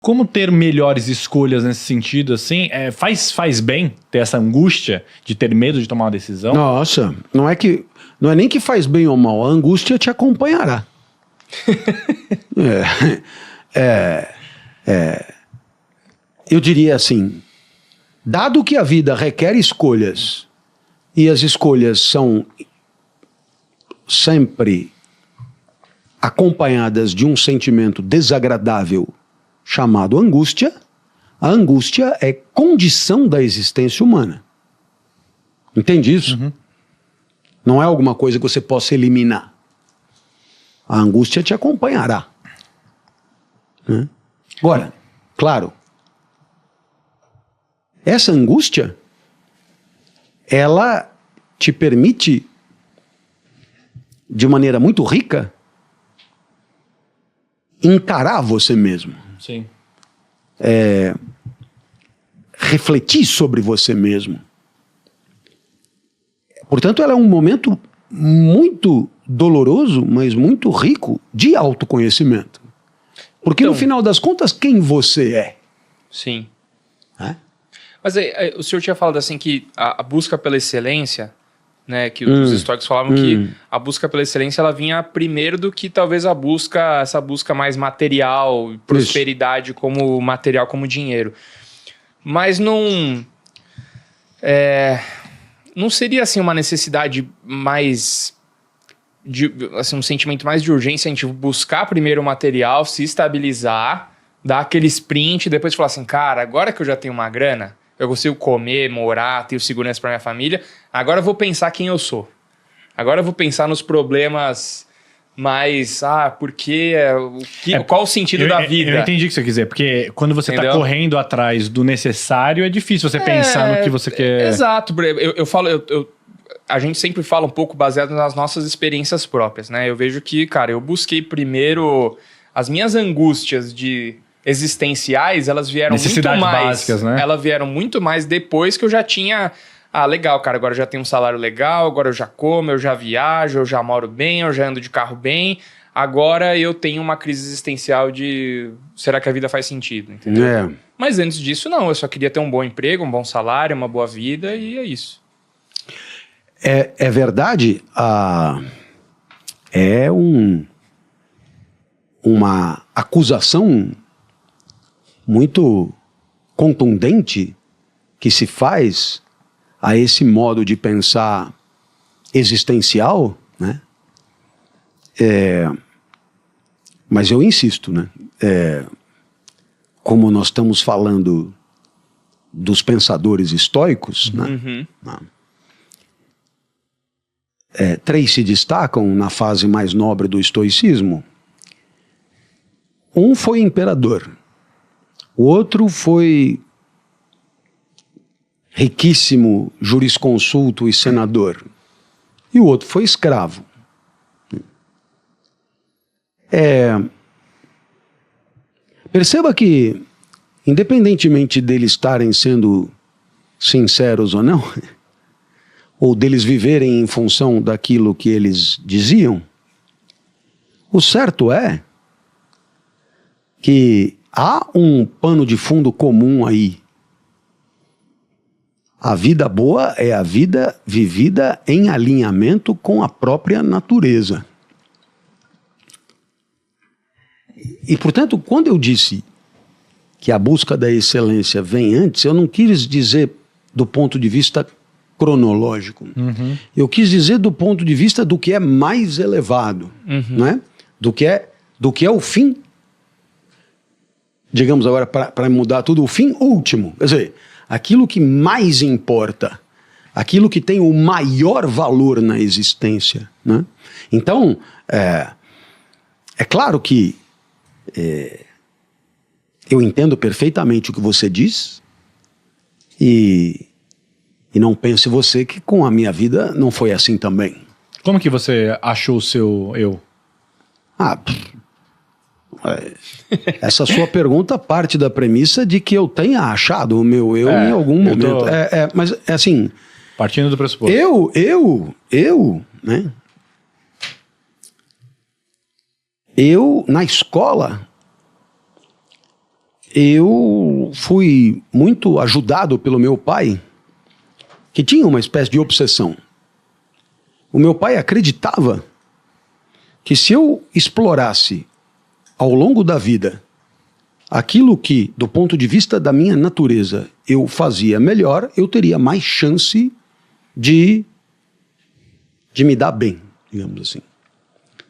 Como ter melhores escolhas nesse sentido, assim? Faz bem ter essa angústia de ter medo de tomar uma decisão? Nossa, não é nem que faz bem ou mal, a angústia te acompanhará. Eu diria assim, dado que a vida requer escolhas, e as escolhas são sempre acompanhadas de um sentimento desagradável chamado angústia, a angústia é condição da existência humana. Entende isso? Uhum. Não é alguma coisa que você possa eliminar. A angústia te acompanhará. Né? Agora, claro, essa angústia, ela te permite, de maneira muito rica, encarar você mesmo. Sim. Refletir sobre você mesmo. Portanto, ela é um momento muito doloroso, mas muito rico de autoconhecimento. Porque Então, no final das contas, quem você é? Sim. Né? Mas o senhor tinha falado assim que a busca pela excelência, né, que os históricos falavam que a busca pela excelência ela vinha primeiro do que talvez essa busca mais material, prosperidade como material, como dinheiro. Mas não seria assim uma necessidade mais assim, um sentimento mais de urgência a gente buscar primeiro o material, se estabilizar, dar aquele sprint, depois falar assim, cara, agora que eu já tenho uma grana, eu consigo comer, morar, tenho segurança para minha família, agora eu vou pensar quem eu sou. Agora eu vou pensar nos problemas mais, qual o sentido da vida? Eu entendi o que você quer dizer, porque quando você está correndo atrás do necessário, é difícil você pensar no que você quer. Exato, a gente sempre fala um pouco baseado nas nossas experiências próprias, né? Eu vejo que, cara, eu busquei primeiro as minhas angústias existenciais, elas vieram muito mais básicas, né? Elas vieram muito mais depois que eu já tinha legal, cara, agora eu já tenho um salário legal, agora eu já como, eu já viajo, eu já moro bem, eu já ando de carro bem, agora eu tenho uma crise existencial de será que a vida faz sentido, entendeu? Mas antes disso não, eu só queria ter um bom emprego, um bom salário, uma boa vida e é isso. É verdade, uma acusação muito contundente que se faz a esse modo de pensar existencial, né? Mas eu insisto, né? Como nós estamos falando dos pensadores estoicos, né? Três se destacam na fase mais nobre do estoicismo. Um foi imperador, o outro foi riquíssimo jurisconsulto e senador, e o outro foi escravo. Perceba que, independentemente deles estarem sendo sinceros ou não, ou deles viverem em função daquilo que eles diziam, o certo é que há um pano de fundo comum aí. A vida boa é a vida vivida em alinhamento com a própria natureza. E, portanto, quando eu disse que a busca da excelência vem antes, eu não quis dizer do ponto de vista cronológico. Eu quis dizer do ponto de vista do que é mais elevado, né? do que é o fim, digamos agora, para mudar tudo, o fim último. Quer dizer, aquilo que mais importa, aquilo que tem o maior valor na existência. Né? Então, é claro que eu entendo perfeitamente o que você diz e não pense você que com a minha vida não foi assim também. Como que você achou o seu eu? Essa sua pergunta parte da premissa de que eu tenha achado o meu eu em algum momento. Mas é assim... Partindo do pressuposto. Né? Eu, na escola, eu fui muito ajudado pelo meu pai, que tinha uma espécie de obsessão. O meu pai acreditava que se eu explorasse ao longo da vida aquilo que, do ponto de vista da minha natureza, eu fazia melhor, eu teria mais chance de me dar bem, digamos assim.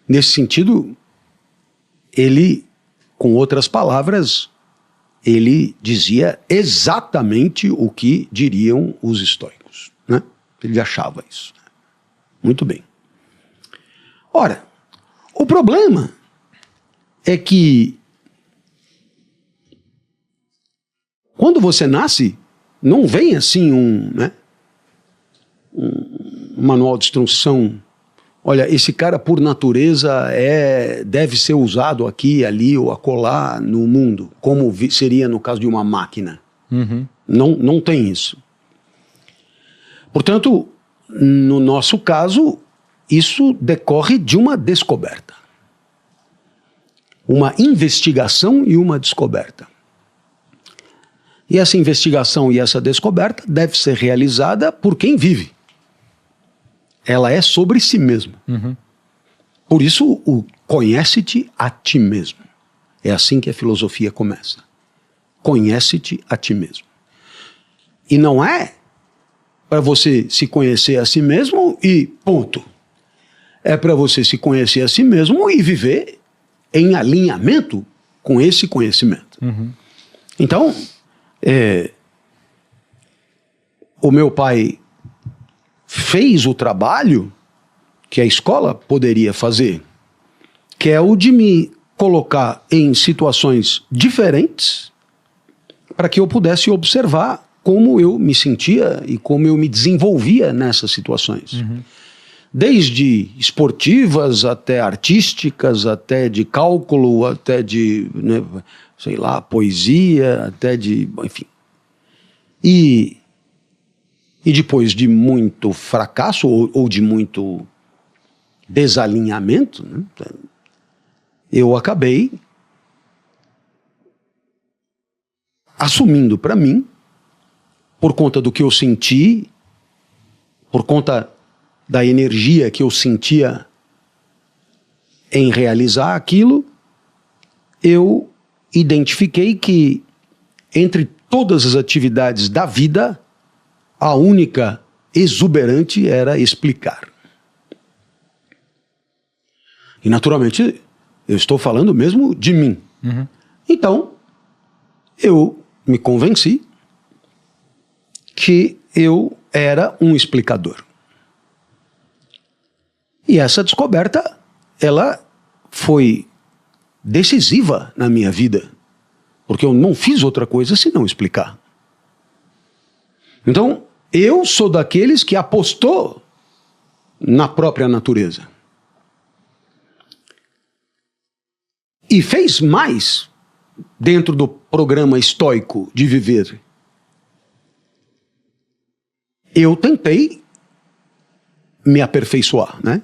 Nesse sentido, ele, com outras palavras, ele dizia exatamente o que diriam os estoicos, né? Ele achava isso. Muito bem. Ora, o problema é que quando você nasce, não vem assim um manual de instrução. Olha, esse cara por natureza deve ser usado aqui, ali ou acolá no mundo, como seria no caso de uma máquina. Uhum. Não tem isso. Portanto, no nosso caso, isso decorre de uma descoberta. Uma investigação e uma descoberta. E essa investigação e essa descoberta deve ser realizada por quem vive. Ela é sobre si mesmo. Uhum. Por isso, o conhece-te a ti mesmo. É assim que a filosofia começa. Conhece-te a ti mesmo. E não é para você se conhecer a si mesmo e ponto. É para você se conhecer a si mesmo e viver em alinhamento com esse conhecimento. Uhum. Então, o meu pai fez o trabalho que a escola poderia fazer, que é o de me colocar em situações diferentes para que eu pudesse observar como eu me sentia e como eu me desenvolvia nessas situações. Uhum. Desde esportivas até artísticas, até de cálculo, até de, né, sei lá, poesia, até de, enfim. E depois de muito fracasso ou de muito desalinhamento, né, eu acabei assumindo para mim, por conta do que eu senti, por conta da energia que eu sentia em realizar aquilo, eu identifiquei que entre todas as atividades da vida, a única exuberante era explicar. E naturalmente, eu estou falando mesmo de mim. Uhum. Então, eu me convenci que eu era um explicador. E essa descoberta, ela foi decisiva na minha vida, porque eu não fiz outra coisa senão explicar. Então, eu sou daqueles que apostou na própria natureza. E fez mais dentro do programa estoico de viver. Eu tentei me aperfeiçoar, né?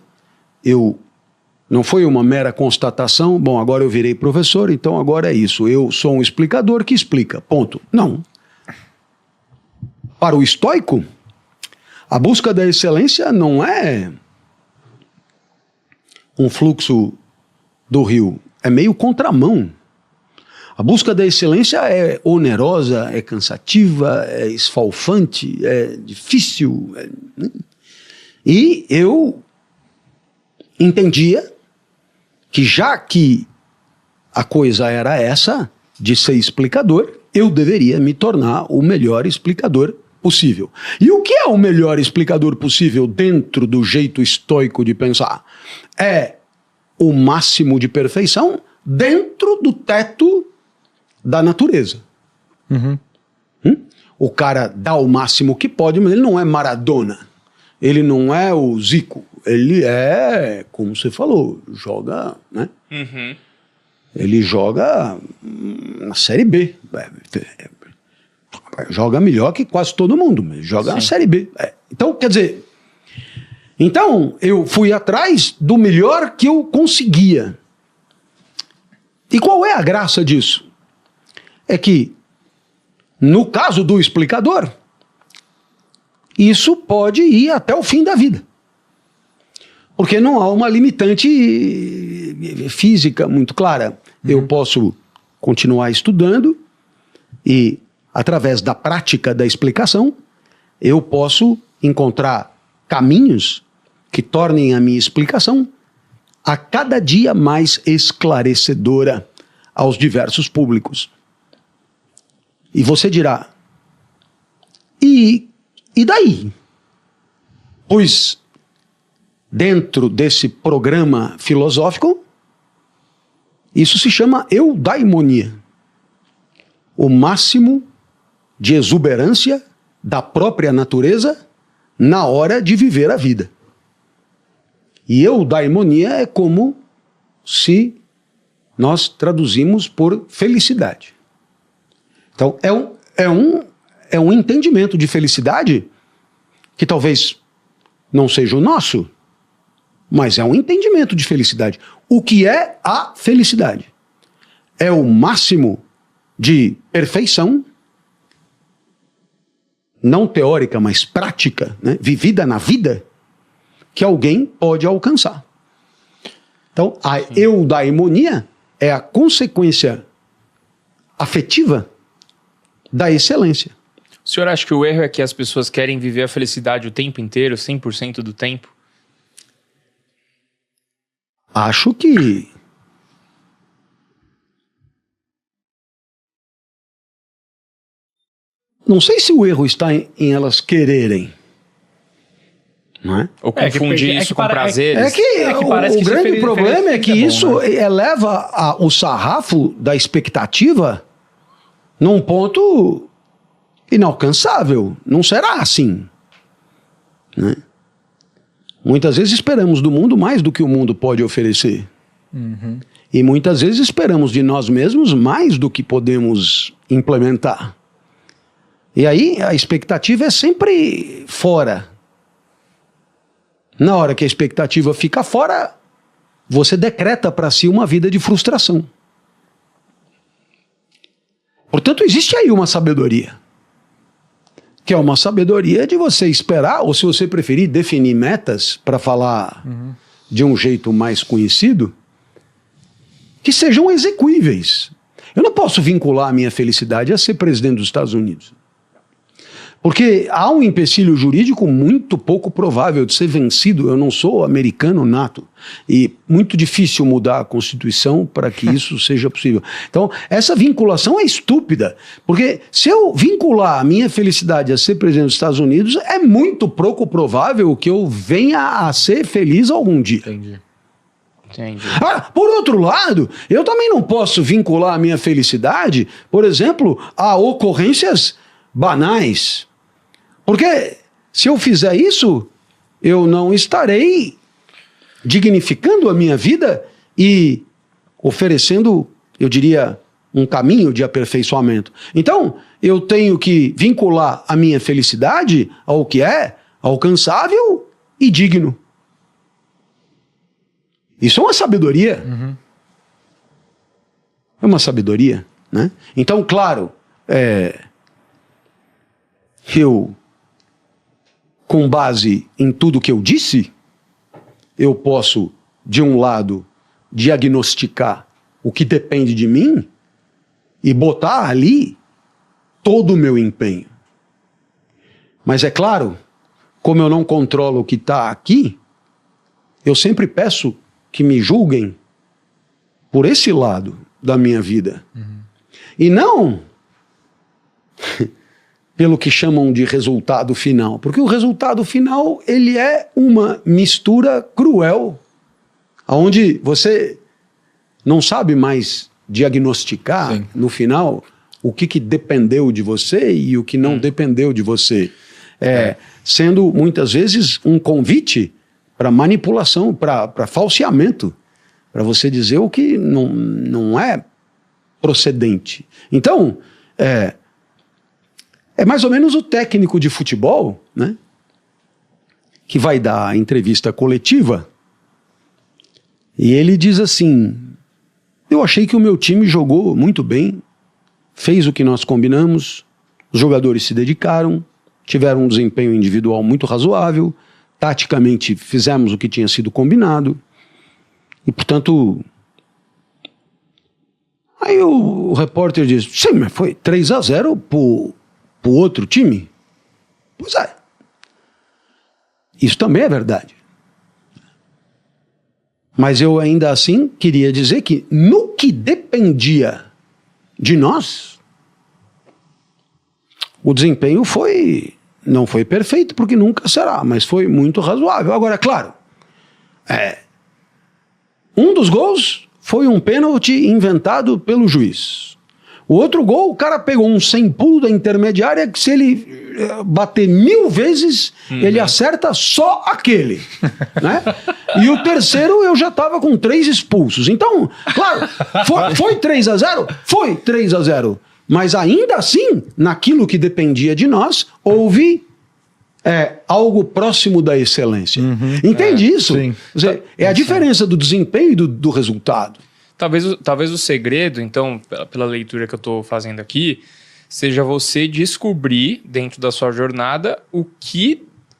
Não foi uma mera constatação, bom, agora eu virei professor, então agora é isso. Eu sou um explicador que explica, ponto. Não. Para o estoico, a busca da excelência não é um fluxo do rio, é meio contramão. A busca da excelência é onerosa, é cansativa, é esfalfante, é difícil. E eu entendia que já que a coisa era essa, de ser explicador, eu deveria me tornar o melhor explicador possível. E o que é o melhor explicador possível dentro do jeito estoico de pensar? É o máximo de perfeição dentro do teto da natureza. Uhum. O cara dá o máximo que pode, mas ele não é Maradona. Ele não é o Zico. Ele é, como você falou, joga, né? Uhum. Ele joga na Série B. Joga melhor que quase todo mundo, mas joga na Série B. Então, quer dizer... Então, eu fui atrás do melhor que eu conseguia. E qual é a graça disso? é que, no caso do explicador, isso pode ir até o fim da vida. Porque não há uma limitante física muito clara. Eu posso continuar estudando e, através da prática da explicação, eu posso encontrar caminhos que tornem a minha explicação a cada dia mais esclarecedora aos diversos públicos. E você dirá, e daí? Pois, dentro desse programa filosófico, isso se chama eudaimonia, o máximo de exuberância da própria natureza na hora de viver a vida. E eudaimonia é como se nós traduzimos por felicidade. Então, é um entendimento de felicidade que talvez não seja o nosso, mas é um entendimento de felicidade. O que é a felicidade? É o máximo de perfeição, não teórica, mas prática, né? Vivida na vida, que alguém pode alcançar. Então, a eudaimonia é a consequência afetiva da excelência. O senhor acha que o erro é que as pessoas querem viver a felicidade o tempo inteiro, 100% do tempo? Acho que não sei se o erro está em elas quererem, não é? Ou confundir isso com prazeres? É que o grande problema é que isso eleva o sarrafo da expectativa num ponto inalcançável. Não será assim, né? Muitas vezes esperamos do mundo mais do que o mundo pode oferecer. E muitas vezes esperamos de nós mesmos mais do que podemos implementar. E aí a expectativa é sempre fora. Na hora que a expectativa fica fora, você decreta para si uma vida de frustração. Portanto, existe aí uma sabedoria. Que é uma sabedoria de você esperar, ou se você preferir, definir metas, para falar de um jeito mais conhecido, que sejam execuíveis. Eu não posso vincular a minha felicidade a ser presidente dos Estados Unidos. Porque há um empecilho jurídico muito pouco provável de ser vencido. Eu não sou americano nato. E muito difícil mudar a Constituição para que isso seja possível. Então, essa vinculação é estúpida. Porque se eu vincular a minha felicidade a ser presidente dos Estados Unidos, é muito pouco provável que eu venha a ser feliz algum dia. Entendi. Por outro lado, eu também não posso vincular a minha felicidade, por exemplo, a ocorrências banais. Porque se eu fizer isso, eu não estarei dignificando a minha vida e oferecendo, eu diria, um caminho de aperfeiçoamento. Então, eu tenho que vincular a minha felicidade ao que é alcançável e digno. Isso é uma sabedoria. É uma sabedoria, né? Então, claro, eu, com base em tudo que eu disse, eu posso, de um lado, diagnosticar o que depende de mim e botar ali todo o meu empenho. Mas é claro, como eu não controlo o que está aqui, eu sempre peço que me julguem por esse lado da minha vida. E não pelo que chamam de resultado final. Porque o resultado final, ele é uma mistura cruel, onde você não sabe mais diagnosticar, no final, o que dependeu de você e o que não dependeu de você. Sendo, muitas vezes, um convite para manipulação, para falseamento, para você dizer o que não é procedente. Então, é mais ou menos o técnico de futebol, né, que vai dar a entrevista coletiva e ele diz assim: eu achei que o meu time jogou muito bem, fez o que nós combinamos, os jogadores se dedicaram, tiveram um desempenho individual muito razoável, taticamente fizemos o que tinha sido combinado, e portanto... Aí o repórter disse, sim, mas foi 3-0 pro outro time? Pois é. Isso também é verdade. Mas eu ainda assim queria dizer que no que dependia de nós, o desempenho não foi perfeito, porque nunca será, mas foi muito razoável. Agora, claro, um dos gols foi um pênalti inventado pelo juiz. O outro gol, o cara pegou um sem pulo da intermediária que se ele bater 1000 vezes, ele acerta só aquele. Né? E o terceiro eu já estava com 3 expulsos. Então, claro, foi 3-0? Foi 3-0. Mas ainda assim, naquilo que dependia de nós, houve algo próximo da excelência. Entende isso? Sim. Quer dizer, é a diferença do desempenho e do resultado. Talvez o segredo, então, pela leitura que eu estou fazendo aqui, seja você descobrir dentro da sua jornada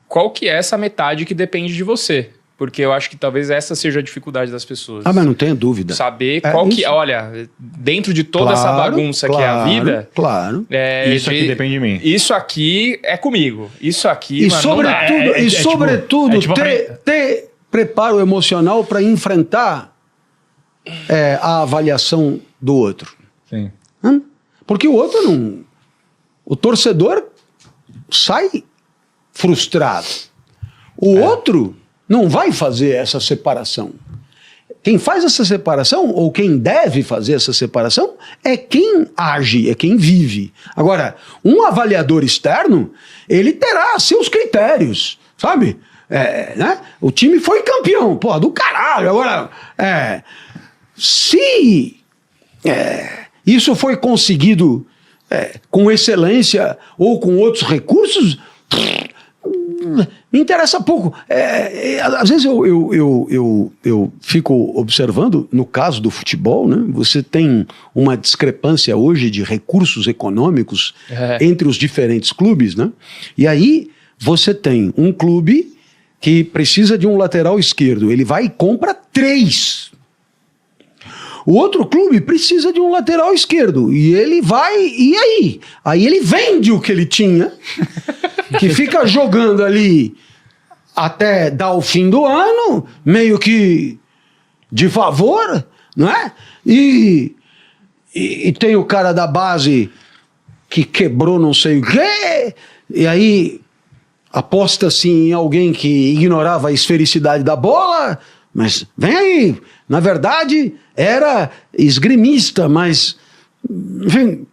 qual que é essa metade que depende de você. Porque eu acho que talvez essa seja a dificuldade das pessoas. Mas não tenha dúvida. Saber qual que... Olha, dentro de toda essa bagunça que é a vida... Claro. Isso aqui depende de mim. Isso aqui é comigo. Isso aqui... E sobretudo, ter preparo emocional para enfrentar a avaliação do outro. Sim. Porque o outro não... O torcedor sai frustrado. O outro não vai fazer essa separação. Quem faz essa separação, ou quem deve fazer essa separação, é quem age, é quem vive. Agora, um avaliador externo, ele terá seus critérios, sabe? Né? O time foi campeão, porra, do caralho. Agora, se isso foi conseguido com excelência ou com outros recursos, me interessa pouco. Às vezes eu fico observando, no caso do futebol, né, você tem uma discrepância hoje de recursos econômicos entre os diferentes clubes, né? E aí você tem um clube que precisa de um lateral esquerdo, ele vai e compra 3. O outro clube precisa de um lateral esquerdo. E ele vai, e aí? Aí ele vende o que ele tinha, que fica jogando ali até dar o fim do ano, meio que de favor, não é? E tem o cara da base que quebrou não sei o quê, e aí aposta-se em alguém que ignorava a esfericidade da bola, mas vem aí, na verdade era esgrimista, mas enfim,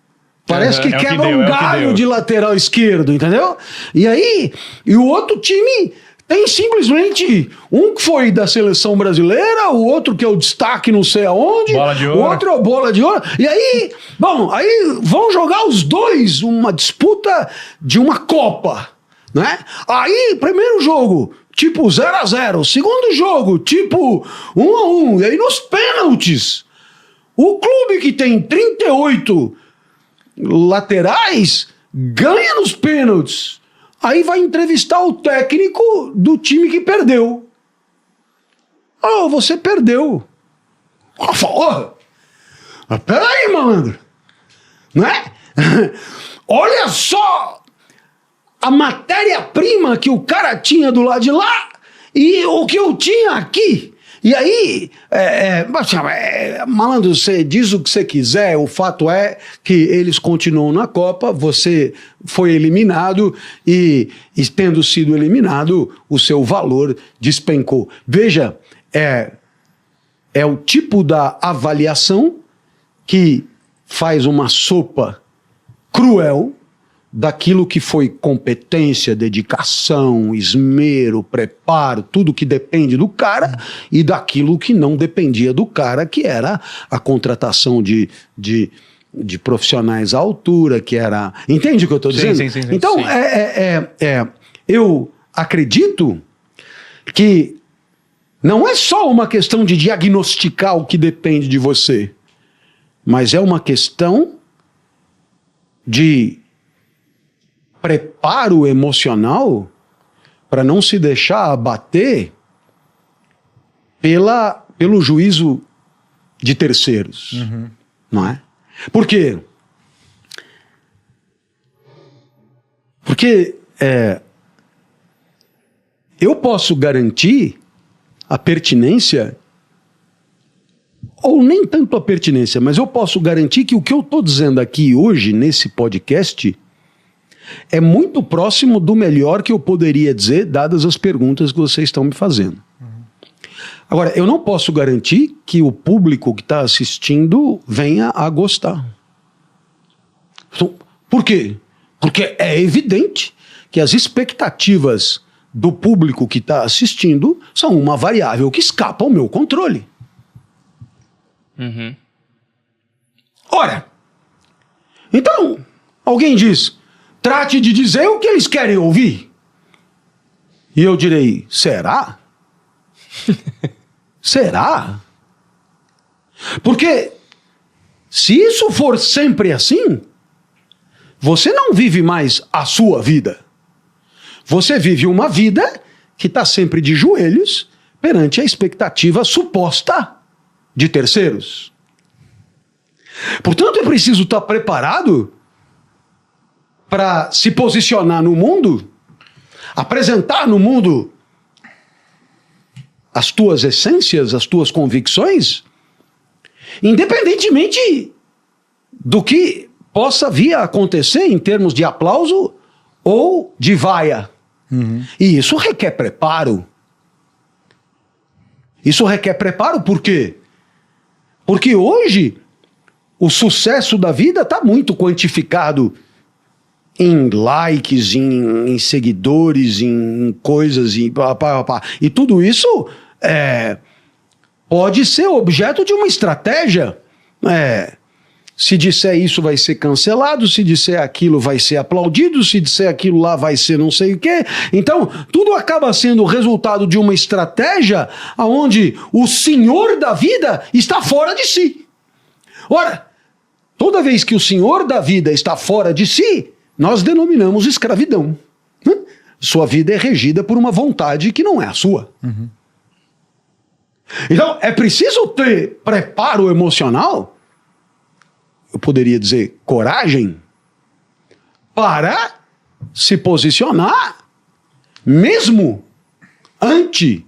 parece que quebra um galho de lateral esquerdo, entendeu? E aí, e o outro time tem simplesmente um que foi da seleção brasileira, o outro que é o destaque não sei aonde, bola de ouro. O outro é o bola de ouro, e aí, bom, aí vão jogar os dois uma disputa de uma Copa, né? Aí, primeiro jogo, tipo 0-0, segundo jogo, tipo 1-1, e aí nos pênaltis, o clube que tem 38 laterais ganha nos pênaltis. Aí vai entrevistar o técnico do time que perdeu. Oh, você perdeu. Mas peraí, malandro. Né? Olha só a matéria-prima que o cara tinha do lado de lá e o que eu tinha aqui. E aí, malandro, você diz o que você quiser, o fato é que eles continuam na Copa, você foi eliminado e tendo sido eliminado, o seu valor despencou. Veja, é o tipo da avaliação que faz uma sopa cruel daquilo que foi competência, dedicação, esmero, preparo, tudo que depende do cara, e daquilo que não dependia do cara, que era a contratação de profissionais à altura, que era... Entende o que eu estou dizendo? Sim. Então, sim. Eu acredito que não é só uma questão de diagnosticar o que depende de você, mas é uma questão de preparo emocional para não se deixar abater pelo juízo de terceiros. Não é? Por quê? Porque eu posso garantir a pertinência, ou nem tanto a pertinência, mas eu posso garantir que o que eu estou dizendo aqui hoje, nesse podcast, é muito próximo do melhor que eu poderia dizer, dadas as perguntas que vocês estão me fazendo. Agora, eu não posso garantir que o público que está assistindo venha a gostar. Então, por quê? Porque é evidente que as expectativas do público que está assistindo são uma variável que escapa ao meu controle. Ora, então, alguém diz, trate de dizer o que eles querem ouvir. E eu direi, será? Será? Porque se isso for sempre assim, você não vive mais a sua vida. Você vive uma vida que está sempre de joelhos perante a expectativa suposta de terceiros. Portanto, é preciso estar preparado para se posicionar no mundo, apresentar no mundo as tuas essências, as tuas convicções, independentemente do que possa vir a acontecer em termos de aplauso ou de vaia. E isso requer preparo. Isso requer preparo por quê? Porque hoje o sucesso da vida está muito quantificado em likes, em seguidores, em coisas, e tudo isso pode ser objeto de uma estratégia. Se disser isso vai ser cancelado, se disser aquilo vai ser aplaudido, se disser aquilo lá vai ser não sei o quê. Então, tudo acaba sendo o resultado de uma estratégia onde o senhor da vida está fora de si. Ora, toda vez que o senhor da vida está fora de si, nós denominamos escravidão. Sua vida é regida por uma vontade que não é a sua. Então, é preciso ter preparo emocional, eu poderia dizer coragem, para se posicionar mesmo ante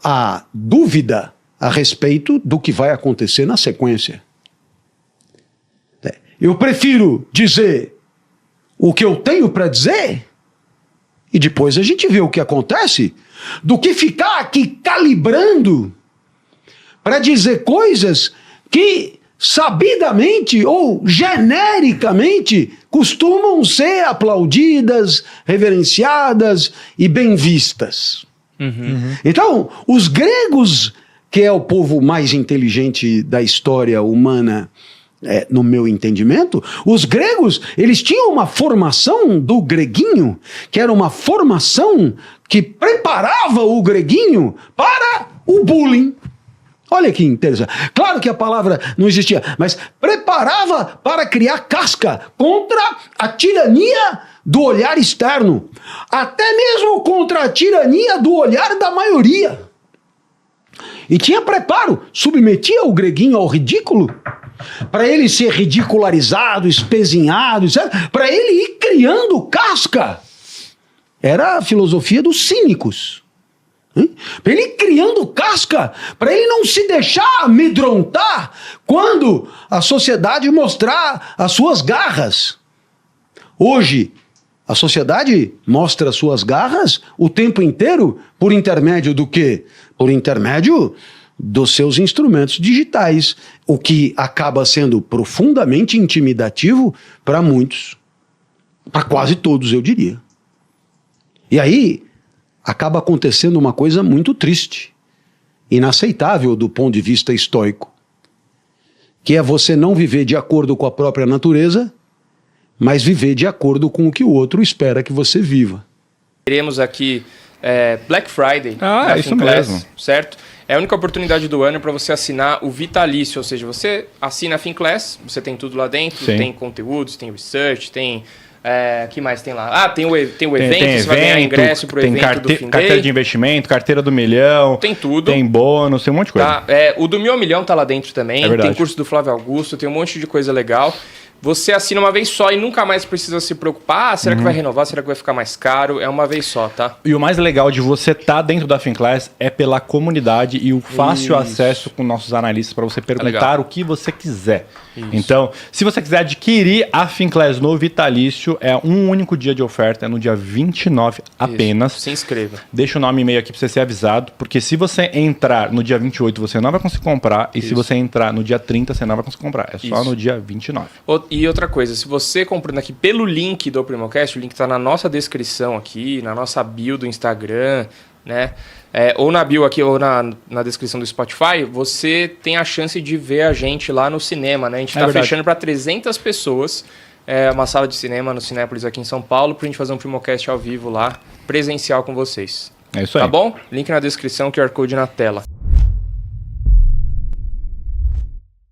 a dúvida a respeito do que vai acontecer na sequência. Eu prefiro dizer o que eu tenho para dizer e depois a gente vê o que acontece, do que ficar aqui calibrando para dizer coisas que sabidamente ou genericamente costumam ser aplaudidas, reverenciadas e bem vistas. Então, os gregos, que é o povo mais inteligente da história humana, no meu entendimento, os gregos, eles tinham uma formação do greguinho, que era uma formação que preparava o greguinho para o bullying. Olha que interessante. Claro que a palavra não existia, mas preparava para criar casca contra a tirania do olhar externo, até mesmo contra a tirania do olhar da maioria. E tinha preparo, submetia o greguinho ao ridículo, para ele ser ridicularizado, espezinhado, para ele ir criando casca. Era a filosofia dos cínicos. Para ele ir criando casca, para ele não se deixar amedrontar quando a sociedade mostrar as suas garras. Hoje, a sociedade mostra as suas garras o tempo inteiro por intermédio do quê? Por intermédio dos seus instrumentos digitais, o que acaba sendo profundamente intimidativo para muitos, para quase todos, eu diria. E aí acaba acontecendo uma coisa muito triste, inaceitável do ponto de vista estoico, que é você não viver de acordo com a própria natureza, mas viver de acordo com o que o outro espera que você viva. Teremos aqui Black Friday. Ah, da é isso Finclass, mesmo. certo? É a única oportunidade do ano para você assinar o Vitalício, ou seja, você assina a Finclass, você tem tudo lá dentro, Sim. tem conteúdos, tem research, tem... que mais tem lá? Tem o evento, Tem você vai ganhar ingresso pro tem evento do Fin carteira Day. de investimento, carteira do milhão. Tem tudo. Tem bônus, tem um monte de coisa. Tá? O do Mil Milhão tá lá dentro também. É verdade. Tem curso do Flávio Augusto, tem um monte de coisa legal. Você assina uma vez só e nunca mais precisa se preocupar. Será que vai renovar? Será que vai ficar mais caro? É uma vez só, tá? E o mais legal de você estar dentro da Finclass é pela comunidade e o fácil acesso com nossos analistas para você perguntar legal. o que você quiser. Isso. Então, se você quiser adquirir a Finclass no Vitalício, é um único dia de oferta, é no dia 29 apenas. Se inscreva. Deixa o nome e e-mail aqui para você ser avisado, porque se você entrar no dia 28, você não vai conseguir comprar, e se você entrar no dia 30, você não vai conseguir comprar. É só no dia 29. E outra coisa, se você comprando aqui pelo link do Primocast, o link tá na nossa descrição aqui, na nossa bio do Instagram, né? Ou na bio aqui, ou na descrição do Spotify, você tem a chance de ver a gente lá no cinema, né? A gente tá verdade. fechando para 300 pessoas, uma sala de cinema no Cinépolis aqui em São Paulo, pra gente fazer um Primocast ao vivo lá, presencial com vocês. É isso aí. Tá bom? Link na descrição, QR Code na tela.